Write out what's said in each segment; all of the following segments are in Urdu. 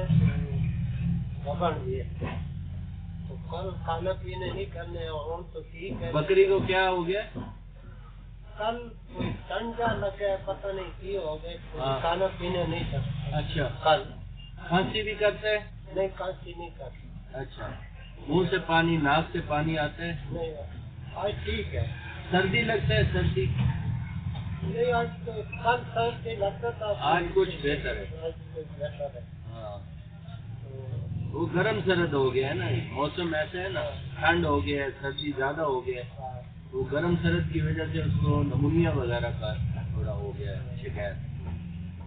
بھی ہے تو کل کھانا پینے نہیں کرنے اور تو ٹھیک ہے. بکری کو کیا ہو گیا؟ کل کوئی ٹنڈا لگا پتہ نہیں کی ہو گئے کھانا پینے نہیں کرتے. اچھا کل کھانسی بھی کرتے ہیں؟ نہیں کھانسی نہیں کرتے. اچھا منہ سے پانی ناک سے پانی آتا ہے؟ نہیں آج ٹھیک ہے. سردی لگتا ہے؟ سردی نہیں آج تو کل سردی لگتا تھا. آج کچھ بہتر ہے. آج کچھ بہتر ہے. ہاں وہ گرم سرد ہو گیا ہے نا، موسم ایسا ہے نا، ٹھنڈ ہو گیا ہے، سردی زیادہ ہو گیا ہے، وہ گرم سرد کی وجہ سے اس کو نمونیا وغیرہ کا تھوڑا ہو گیا ہے شکایت.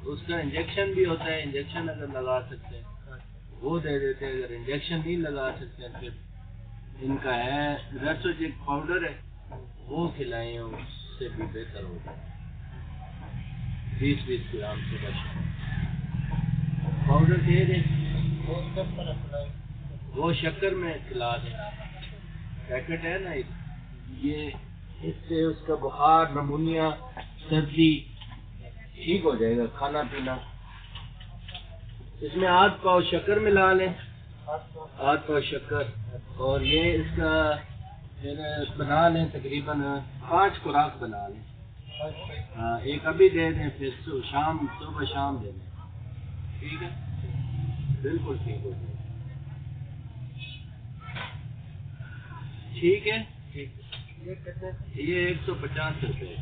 اس کا انجیکشن بھی ہوتا ہے، انجیکشن اگر لگا سکتے ہیں وہ دے دیتے ہیں، اگر انجیکشن نہیں لگا سکتے ہیں پھر ان کا ہے ریسوجک پاؤڈر ہے وہ کھلائیں، اس سے بھی بہتر ہوگا. 20-20 گرام سے بچ پاؤڈر دے دیں، وہ شکر میں کھلا دیں. پیکٹ ہے نا یہ، اس سے اس کا بخار، نمونیا، سردی ٹھیک ہو جائے گا. کھانا پینا اس میں آدھ پاؤ شکر ملا لیں، آدھ پاؤ شکر، اور یہ اس کا پھر بنا لیں تقریباً 5 خوراک بنا لیں. ہاں ایک ابھی دے دیں، پھر صبح شام دے دیں. ٹھیک ہے بالکل ٹھیک ہو جائے. ٹھیک ہے یہ 150 روپے.